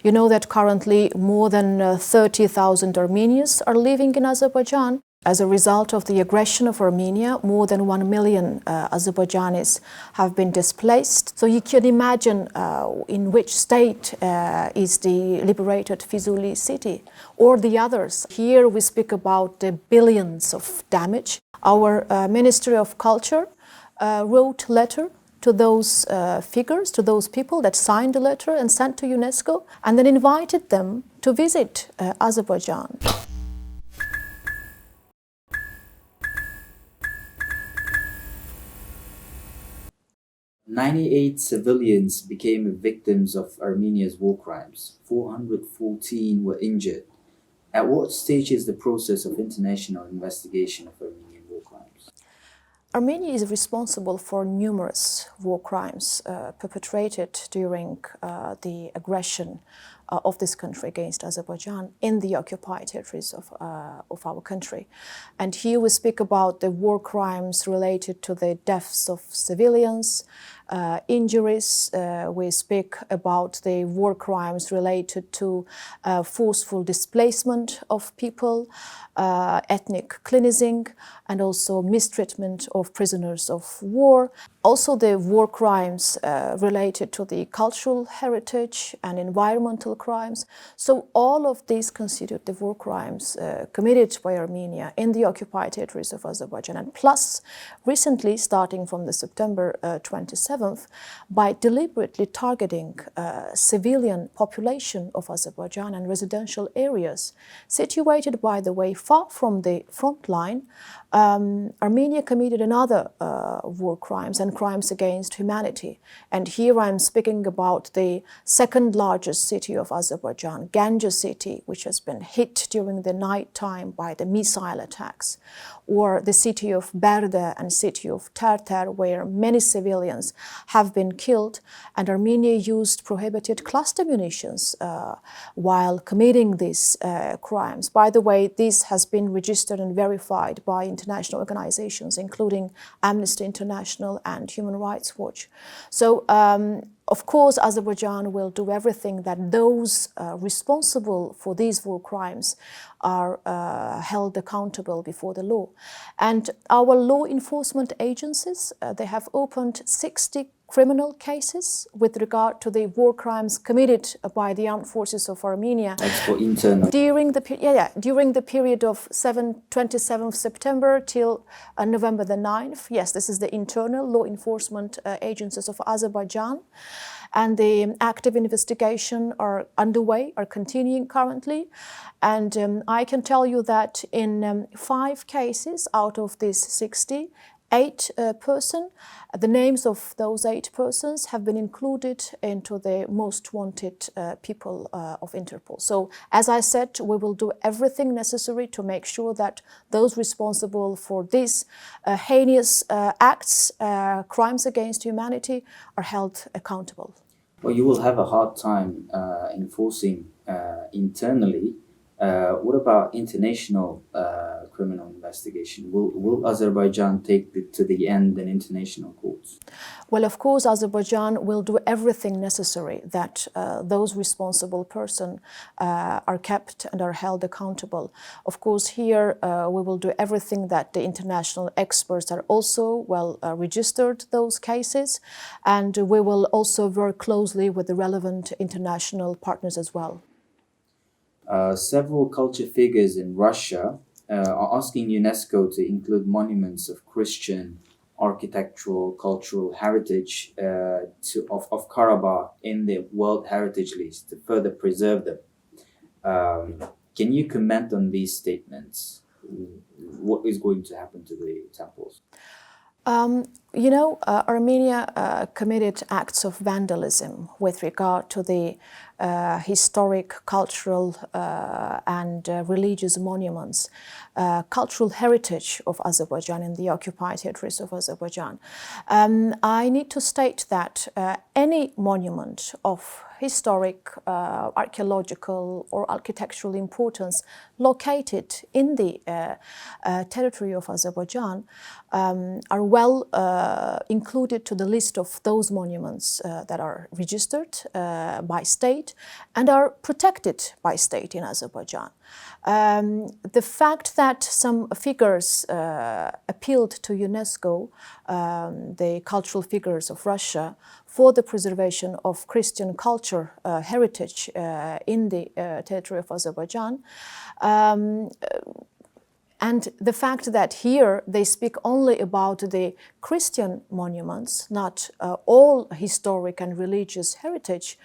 You know that currently more than 30,000 Armenians are living in Azerbaijan. As a result of the aggression of Armenia, more than 1 million Azerbaijanis have been displaced. So you can imagine in which state is the liberated Fizuli city or the others. Here we speak about the billions of damage. Our Ministry of Culture wrote letter to those figures, to those people that signed the letter and sent to UNESCO, and then invited them to visit Azerbaijan. 98 civilians became victims of Armenia's war crimes. 414 were injured. At what stage is the process of international investigation of Armenian war crimes? Armenia is responsible for numerous war crimes perpetrated during the aggression of this country against Azerbaijan in the occupied territories of our country. And here we speak about the war crimes related to the deaths of civilians, injuries. We speak about the war crimes related to forceful displacement of people, ethnic cleansing, and also mistreatment of prisoners of war. Also the war crimes related to the cultural heritage and environmental crimes. So all of these constitute the war crimes committed by Armenia in the occupied territories of Azerbaijan. And plus, recently, starting from the September 27th, by deliberately targeting civilian population of Azerbaijan and residential areas situated, by the way, far from the front line, Armenia committed another war crimes and crimes against humanity. And here I'm speaking about the second largest city of Azerbaijan, Ganja city, which has been hit during the night time by the missile attacks, or the city of Berde and city of Terter, where many civilians have been killed, and Armenia used prohibited cluster munitions while committing these crimes. By the way, this has been registered and verified by international organizations, including Amnesty International and Human Rights Watch. So, of course, Azerbaijan will do everything that those responsible for these war crimes are held accountable before the law. And our law enforcement agencies, they have opened 60 criminal cases with regard to the war crimes committed by the armed forces of Armenia. That's for internal. During the period of 27th September till November the 9th. Yes, this is the internal law enforcement agencies of Azerbaijan. And the active investigation are underway, are continuing currently. And I can tell you that in 5 cases out of these 60, 8 persons, the names of those 8 persons have been included into the most wanted people of Interpol. So, as I said, we will do everything necessary to make sure that those responsible for these heinous acts, crimes against humanity, are held accountable. Well, you will have a hard time enforcing internally. What about international criminal investigation? Will Azerbaijan take it to the end in international courts? Well, of course, Azerbaijan will do everything necessary that those responsible persons are kept and are held accountable. Of course, here we will do everything that the international experts are also registered those cases, and we will also work closely with the relevant international partners as well. Several culture figures in Russia are asking UNESCO to include monuments of Christian architectural, cultural heritage of Karabach in the World Heritage List to further preserve them. Can you comment on these statements? What is going to happen to the temples? Armenia committed acts of vandalism with regard to the historic, cultural and religious monuments, cultural heritage of Azerbaijan in the occupied territories of Azerbaijan. I need to state that any monument of historic, archaeological or architectural importance located in the territory of Azerbaijan are well included to the list of those monuments that are registered by state and are protected by state in Azerbaijan. The fact that some figures appealed to UNESCO, the cultural figures of Russia, for the preservation of Christian culture heritage in the territory of Azerbaijan, and the fact that here they speak only about the Christian monuments, not all historic and religious heritage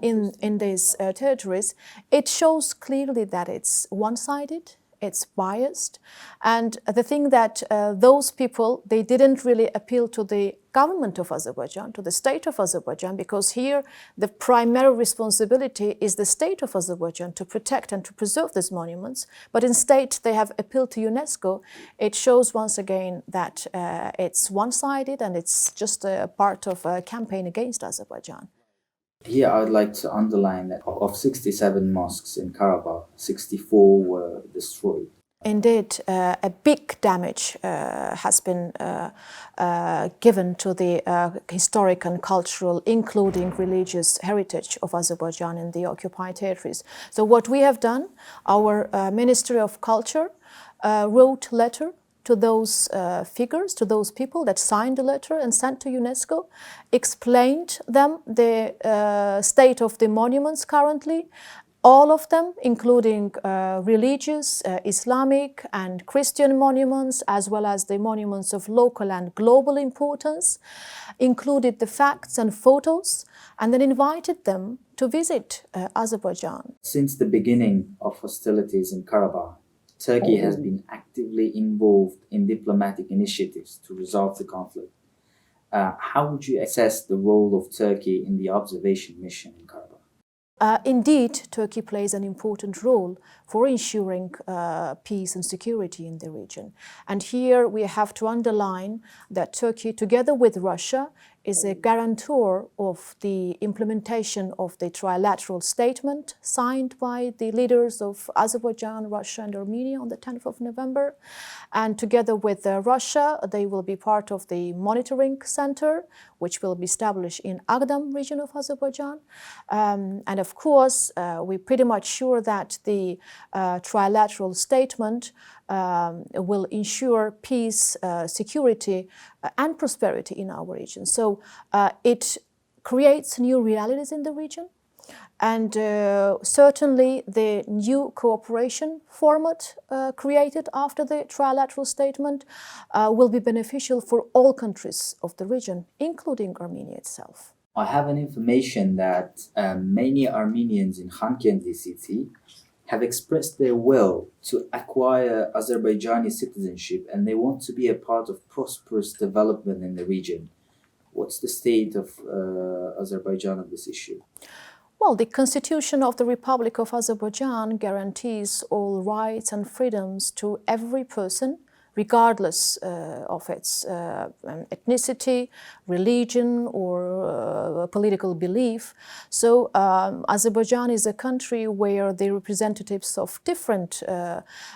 in these territories, it shows clearly that it's one-sided, it's biased, and the thing that those people, they didn't really appeal to the government of Azerbaijan, to the state of Azerbaijan, because here the primary responsibility is the state of Azerbaijan to protect and to preserve these monuments, but instead they have appealed to UNESCO. It shows once again that it's one-sided and it's just a part of a campaign against Azerbaijan. Here, I would like to underline that of 67 mosques in Karabakh, 64 were destroyed. Indeed, a big damage has been given to the historic and cultural, including religious heritage of Azerbaijan in the occupied territories. So what we have done, our Ministry of Culture wrote a letter to those figures, to those people that signed the letter and sent to UNESCO, explained them the state of the monuments currently, all of them, including religious, Islamic and Christian monuments, as well as the monuments of local and global importance, included the facts and photos, and then invited them to visit Azerbaijan. Since the beginning of hostilities in Karabakh, Turkey has been actively involved in diplomatic initiatives to resolve the conflict. How would you assess the role of Turkey in the observation mission in Karabakh? Indeed, Turkey plays an important role for ensuring peace and security in the region. And here we have to underline that Turkey, together with Russia, is a guarantor of the implementation of the trilateral statement signed by the leaders of Azerbaijan, Russia and Armenia on the 10th of November. And together with Russia, they will be part of the monitoring center, which will be established in Agdam region of Azerbaijan. And of course, we're pretty much sure that the trilateral statement will ensure peace, security, and prosperity in our region. So it creates new realities in the region. And certainly the new cooperation format created after the trilateral statement will be beneficial for all countries of the region, including Armenia itself. I have an information that many Armenians in Khankendi city have expressed their will to acquire Azerbaijani citizenship, and they want to be a part of prosperous development in the region. What's the state of Azerbaijan on this issue? Well, the Constitution of the Republic of Azerbaijan guarantees all rights and freedoms to every person, regardless of its ethnicity, religion, or political belief. So Azerbaijan is a country where the representatives of different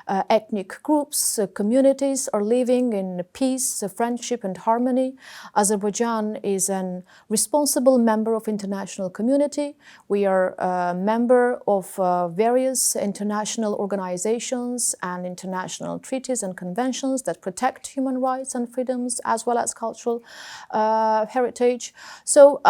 ethnic groups, communities are living in peace, friendship and harmony. Azerbaijan is a responsible member of international community. We are a member of various international organizations and international treaties and conventions that protect human rights and freedoms as well as cultural heritage. So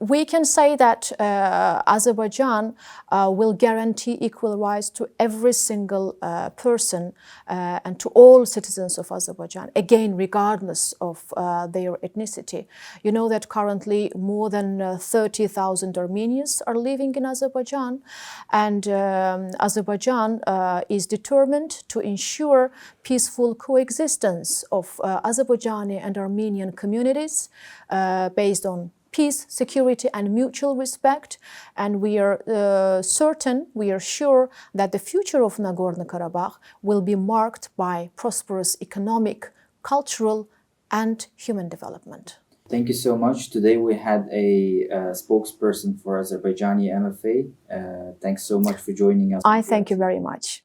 we can say that Azerbaijan will guarantee equal rights to every single person and to all citizens of Azerbaijan, again, regardless of their ethnicity. You know that currently more than 30,000 Armenians are living in Azerbaijan, and Azerbaijan is determined to ensure peaceful coexistence of Azerbaijani and Armenian communities based on peace, security, and mutual respect. And we are certain, we are sure that the future of Nagorno-Karabakh will be marked by prosperous economic, cultural, and human development. Thank you so much. Today we had a spokesperson for Azerbaijani MFA. Thanks so much for joining us. I thank you very much.